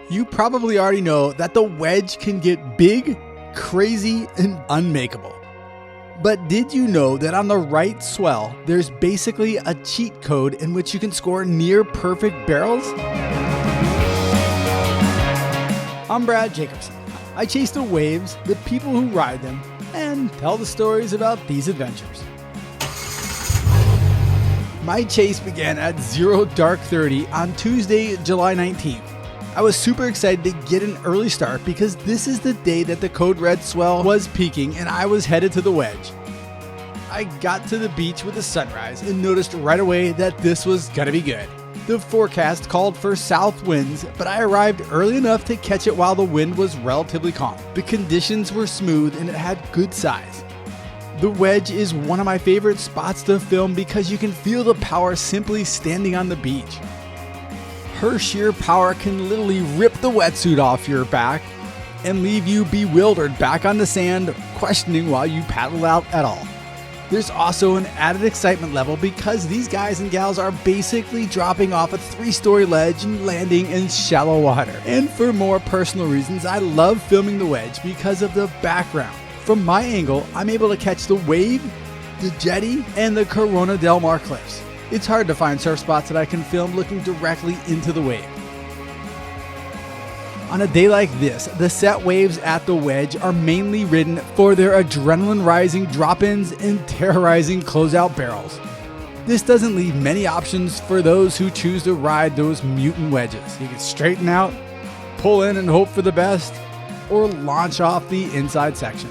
You probably already know that the wedge can get big, crazy, and unmakeable. But did you know that on the right swell, there's basically a cheat code in which you can score near perfect barrels? I'm Brad Jacobson. I chase the waves, the people who ride them, and tell the stories about these adventures. My chase began at 0 dark 30 on Tuesday, July 19th. I was super excited to get an early start because this is the day that the code red swell was peaking and I was headed to the wedge. I got to the beach with the sunrise and noticed right away that this was gonna be good. The forecast called for south winds, but I arrived early enough to catch it while the wind was relatively calm. The conditions were smooth and it had good size. The wedge is one of my favorite spots to film because you can feel the power simply standing on the beach. Her sheer power can literally rip the wetsuit off your back and leave you bewildered back on the sand, questioning why you paddle out at all. There's also an added excitement level because these guys and gals are basically dropping off a 3-story ledge and landing in shallow water. And for more personal reasons, I love filming the wedge because of the background. From my angle, I'm able to catch the wave, the jetty, and the Corona del Mar cliffs. It's hard to find surf spots that I can film looking directly into the wave. On a day like this, the set waves at the wedge are mainly ridden for their adrenaline-rising drop-ins and terrorizing closeout barrels. This doesn't leave many options for those who choose to ride those mutant wedges. You can straighten out, pull in and hope for the best, or launch off the inside section.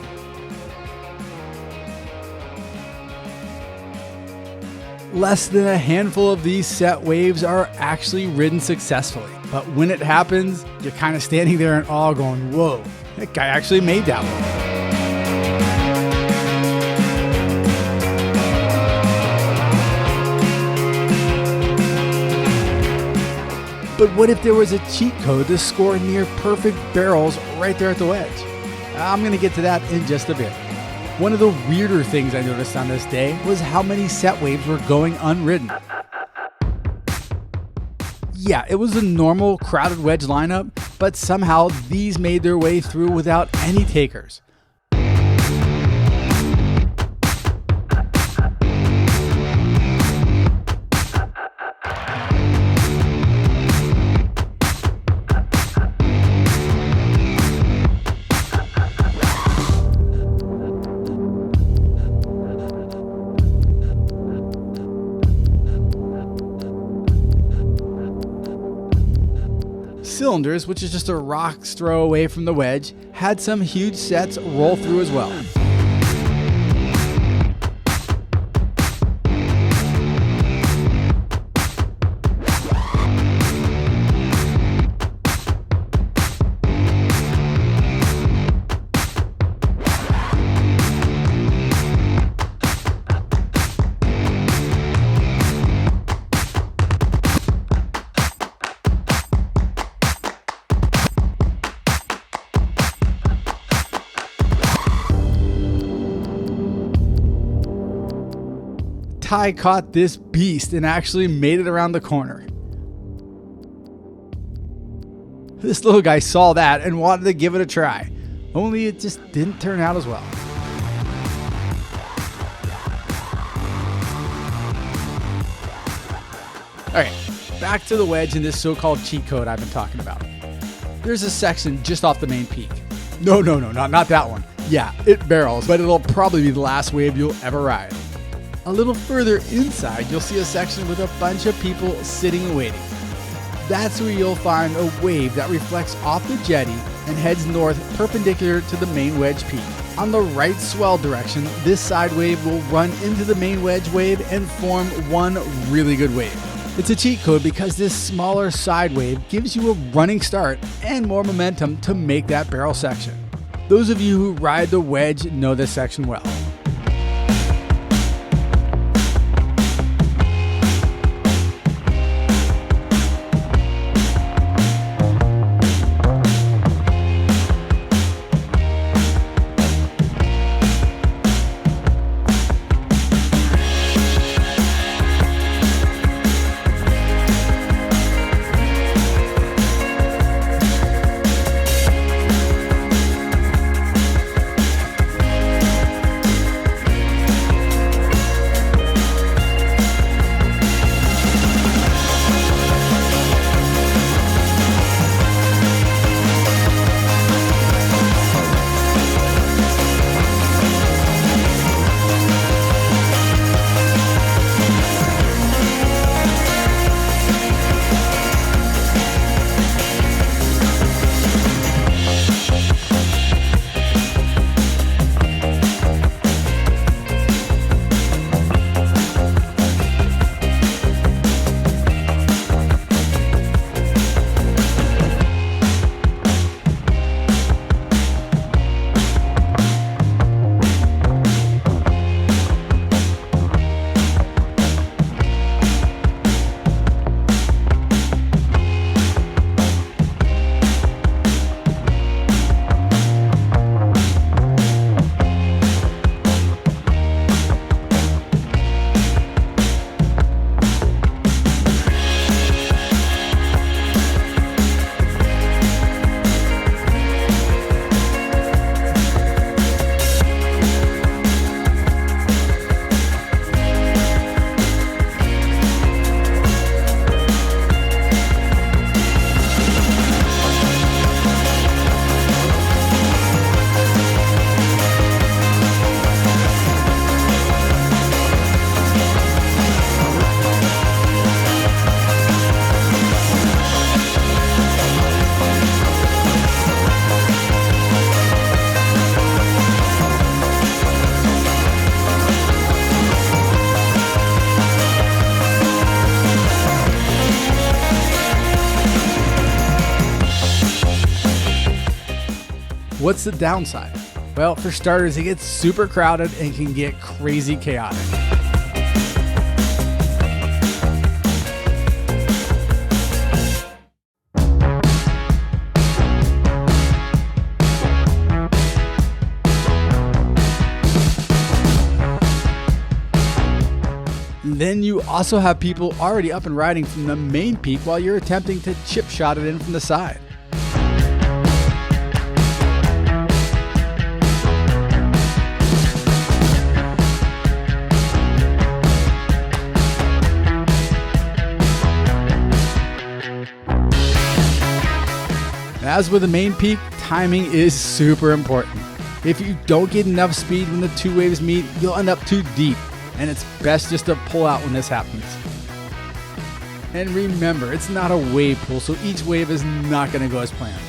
Less than a handful of these set waves are actually ridden successfully, but when it happens, you're kind of standing there in awe going, whoa, that guy actually made that one. But what if there was a cheat code to score near perfect barrels right there at the wedge? I'm going to get to that in just a bit. One of the weirder things I noticed on this day was how many set waves were going unridden. Yeah, it was a normal crowded wedge lineup, but somehow these made their way through without any takers. Cylinders, which is just a rock's throw away from the wedge, had some huge sets roll through as well. Ty caught this beast and actually made it around the corner. This little guy saw that and wanted to give it a try, only it just didn't turn out as well. Alright, back to the wedge and this so-called cheat code I've been talking about. There's a section just off the main peak. No, not that one. Yeah, it barrels, but it'll probably be the last wave you'll ever ride. A little further inside, you'll see a section with a bunch of people sitting and waiting. That's where you'll find a wave that reflects off the jetty and heads north perpendicular to the main wedge peak. On the right swell direction, this side wave will run into the main wedge wave and form one really good wave. It's a cheat code because this smaller side wave gives you a running start and more momentum to make that barrel section. Those of you who ride the wedge know this section well. What's the downside? Well, for starters, it gets super crowded and can get crazy chaotic. Then you also have people already up and riding from the main peak while you're attempting to chip shot it in from the side. As with the main peak, timing is super important. If you don't get enough speed when the two waves meet, you'll end up too deep, and it's best just to pull out when this happens. And remember, it's not a wave pool, so each wave is not going to go as planned.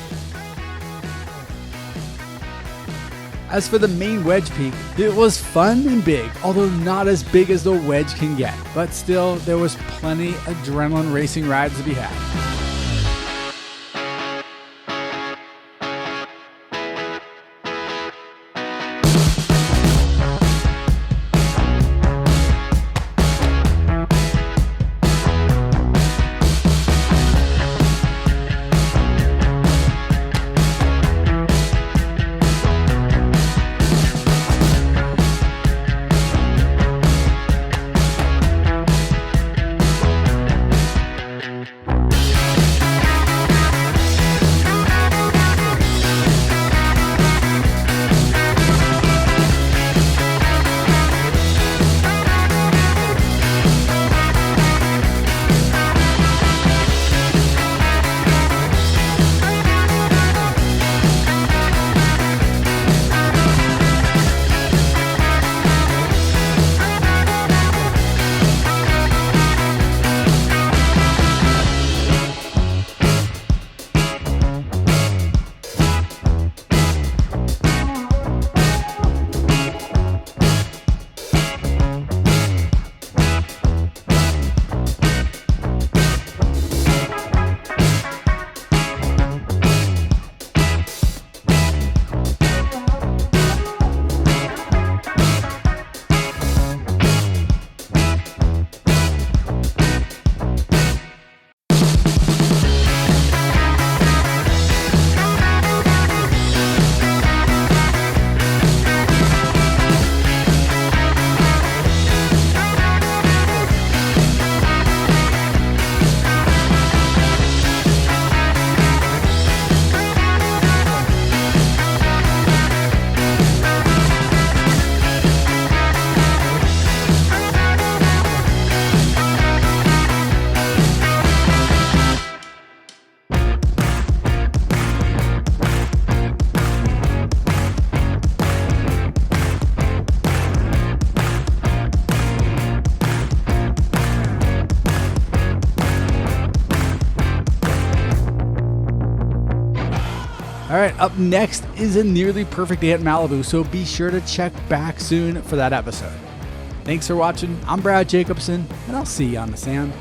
As for the main Wedge peak, it was fun and big, although not as big as the Wedge can get. But still, there was plenty adrenaline racing rides to be had. All right, up next is a nearly perfect day at Malibu, so be sure to check back soon for that episode. Thanks for watching. I'm Brad Jacobson, and I'll see you on the sand.